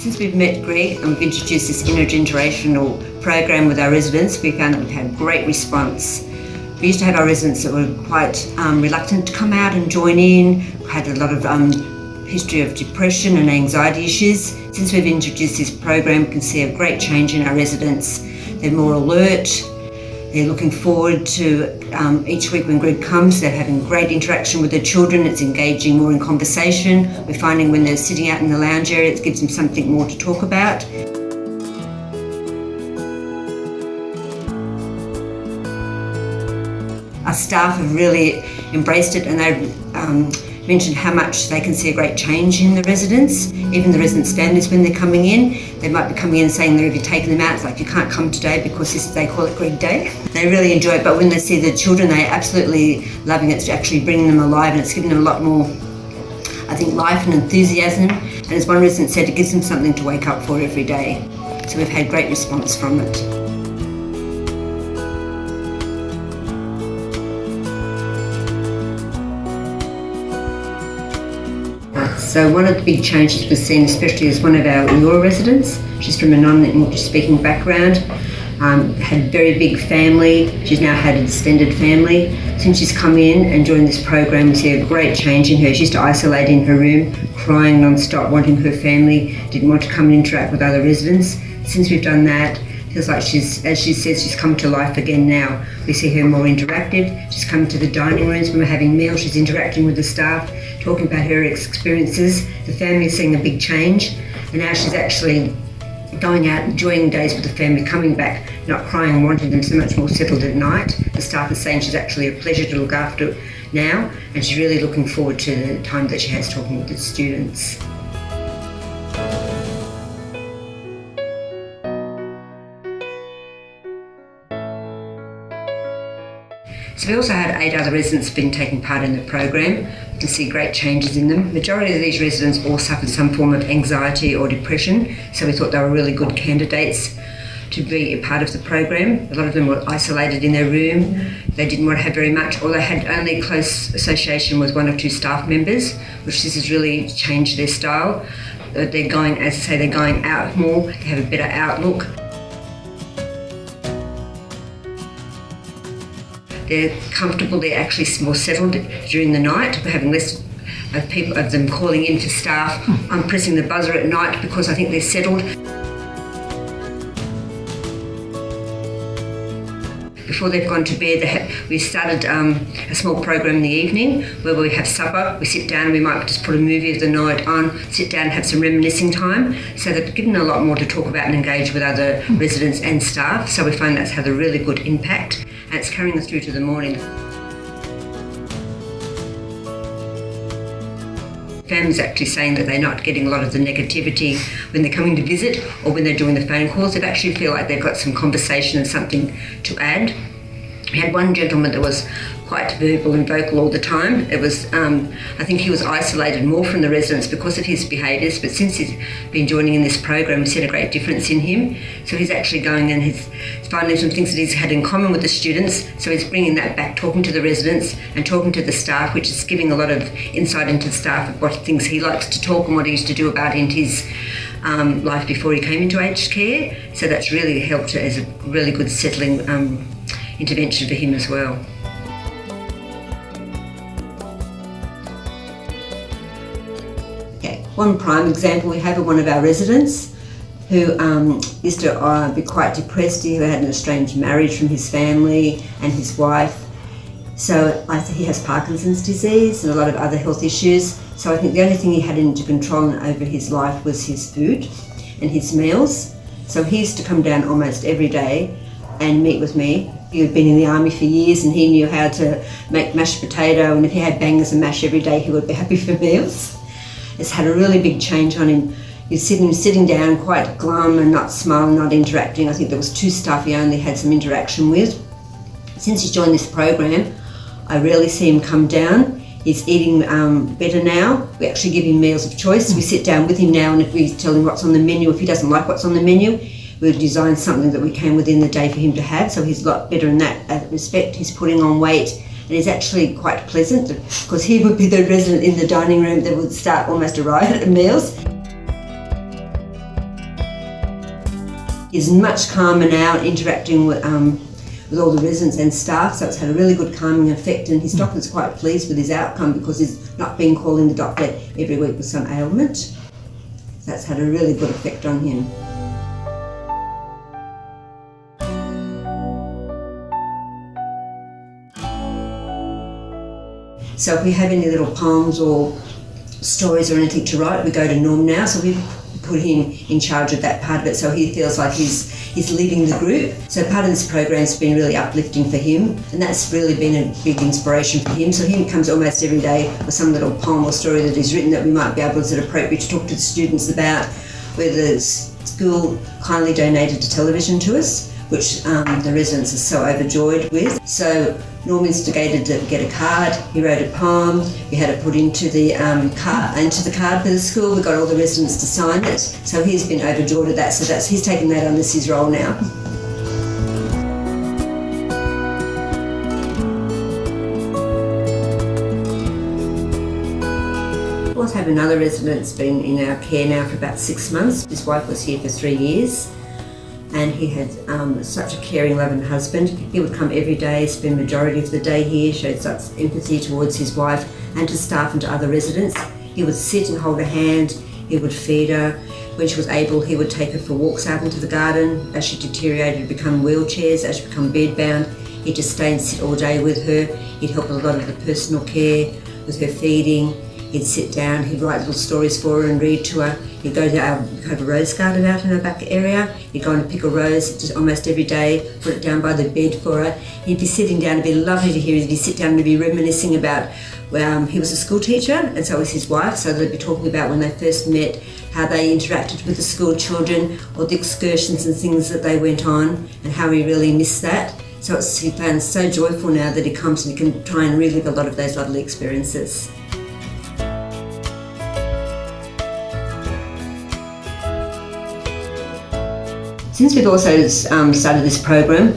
Since we've met Greg and we've introduced this intergenerational program with our residents, we found that we've had great response. We used to have our residents that were quite reluctant to come out and join in, had a lot of history of depression and anxiety issues. Since we've introduced this program, we can see a great change in our residents. They're more alert, they're looking forward to each week when Greg comes, they're having great interaction with their children, it's engaging more in conversation. We're finding when they're sitting out in the lounge area, it gives them something more to talk about. Our staff have really embraced it and they've mentioned how much they can see a great change in the residents. Even the residents' families, when they're coming in, they might be coming in saying that if you're taking them out, it's like you can't come today because they call it Greg Day. They really enjoy it, but when they see the children, they're absolutely loving it. It's actually bringing them alive and it's giving them a lot more, I think, life and enthusiasm. And as one resident said, it gives them something to wake up for every day. So we've had great response from it. So one of the big changes we've seen, especially as one of our newer residents, she's from a non-English speaking background, had a very big family, she's now had an extended family. Since she's come in and joined this program, we see a great change in her. She used to isolate in her room, crying non-stop, wanting her family, didn't want to come and interact with other residents. Since we've done that, feels like as she says, she's come to life again now. We see her more interactive. She's come to the dining rooms when we're having meals. She's interacting with the staff, talking about her experiences. The family's seeing a big change. And now she's actually going out, enjoying days with the family, coming back, not crying, wanting them so much more settled at night. The staff is saying she's actually a pleasure to look after now, and she's really looking forward to the time that she has talking with the students. So we also had 8 other residents who've been taking part in the program. We can see great changes in them. The majority of these residents all suffered some form of anxiety or depression, so we thought they were really good candidates to be a part of the program. A lot of them were isolated in their room. They didn't want to have very much, or they had only close association with 1 or 2 staff members, which this has really changed their style. They're going, as I say, they're going out more, they have a better outlook. They're comfortable, they're actually more settled during the night. We're having less of them calling in for staff. I'm pressing the buzzer at night because I think they're settled. Before they've gone to bed, we started a small program in the evening where we have supper, we sit down, we might just put a movie of the night on, sit down and have some reminiscing time. So they've given a lot more to talk about and engage with other residents and staff. So we find that's had a really good impact. And it's carrying us through to the morning. Families actually saying that they're not getting a lot of the negativity when they're coming to visit or when they're doing the phone calls. They actually feel like they've got some conversation and something to add. We had one gentleman that was quite verbal and vocal all the time. It was, I think he was isolated more from the residents because of his behaviours, but since he's been joining in this program, we've seen a great difference in him. So he's actually going and he's finding some things that he's had in common with the students, so he's bringing that back, talking to the residents and talking to the staff, which is giving a lot of insight into the staff of what things he likes to talk and what he used to do about in his life before he came into aged care. So that's really helped as a really good settling intervention for him as well. One prime example we have of one of our residents who used to be quite depressed. He had an estranged marriage from his family and his wife. So I think he has Parkinson's disease and a lot of other health issues. So I think the only thing he had into control over his life was his food and his meals. So he used to come down almost every day and meet with me. He had been in the army for years and he knew how to make mashed potato, and if he had bangers and mash every day, he would be happy for meals. It's had a really big change on him. He's sitting down quite glum and not smiling, not interacting. I think there was 2 staff he only had some interaction with. Since he's joined this program, I rarely see him come down. He's eating better now. We actually give him meals of choice. We sit down with him now, and if we tell him what's on the menu, if he doesn't like what's on the menu, we'll design something that we can within the day for him to have. So he's a lot better in that respect. He's putting on weight. And he's actually quite pleasant because he would be the resident in the dining room that would start almost a riot at meals. He's much calmer now, interacting with all the residents and staff, so it's had a really good calming effect, and his doctor's quite pleased with his outcome because he's not been calling the doctor every week with some ailment. So that's had a really good effect on him. So if we have any little poems or stories or anything to write, we go to Norm now, so we put him in charge of that part of it, so he feels like he's leading the group. So part of this program's been really uplifting for him, and that's really been a big inspiration for him. So he comes almost every day with some little poem or story that he's written that we might be able to appropriate to talk to the students about, whether the school kindly donated a television to us, which the residents are so overjoyed with. So Norm instigated to get a card, he wrote a poem, we had it put into the card for the school, we got all the residents to sign it. So he's been overjoyed at that, so he's taken that on as his role now. We also have another resident that's been in our care now for about 6 months. His wife was here for 3 years. And he had such a caring, loving husband. He would come every day, spend the majority of the day here, showed such empathy towards his wife and to staff and to other residents. He would sit and hold her hand, he would feed her. When she was able, he would take her for walks out into the garden. As she deteriorated, he'd become wheelchairs, as she became bedbound, he'd just stay and sit all day with her. He'd help with a lot of the personal care, with her feeding. He'd sit down, he'd write little stories for her and read to her. He'd go to have a rose garden out in her back area. He'd go and pick a rose just almost every day, put it down by the bed for her. He'd be sitting down, it'd be lovely to hear. He'd sit down and be reminiscing about, he was a school teacher and so was his wife, so they'd be talking about when they first met, how they interacted with the school children, or the excursions and things that they went on, and how he really missed that. So he found so joyful now that he comes and he can try and relive a lot of those lovely experiences. Since we've also started this program,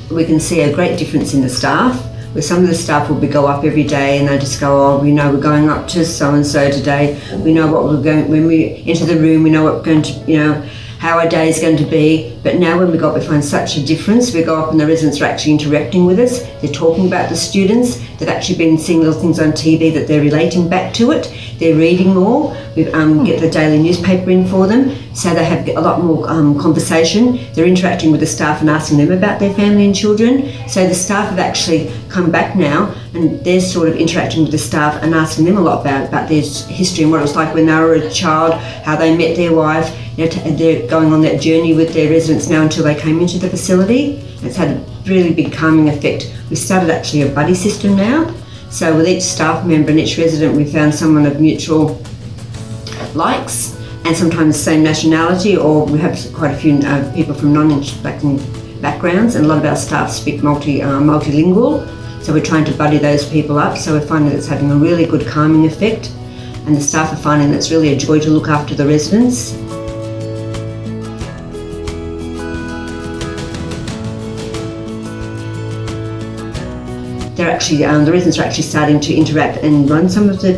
we can see a great difference in the staff, where some of the staff will go up every day and they just go, oh, we know we're going up to so-and-so today, we know what we're going, when we enter the room, we know what we're going to, how our day is going to be. But now when we go up, we find such a difference. We go up and the residents are actually interacting with us. They're talking about the students. They've actually been seeing little things on TV that they're relating back to it. They're reading more. We get the daily newspaper in for them, so they have a lot more conversation. They're interacting with the staff and asking them about their family and children. So the staff have actually come back now and they're sort of interacting with the staff and asking them a lot about their history and what it was like when they were a child, how they met their wife. They're going on that journey with their residents now until they came into the facility. It's had a really big calming effect. We started actually a buddy system now. So with each staff member and each resident, we found someone of mutual likes and sometimes the same nationality, or we have quite a few people from non-black backgrounds, and a lot of our staff speak multilingual. So we're trying to buddy those people up. So we're finding that it's having a really good calming effect, and the staff are finding that it's really a joy to look after the residents. They're actually, the residents are actually starting to interact and run some of the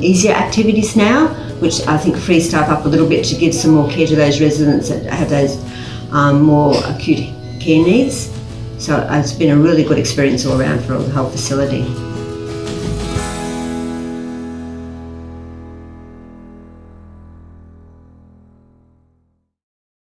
easier activities now, which I think frees staff up a little bit to give some more care to those residents that have those more acute care needs. So it's been a really good experience all around for the whole facility.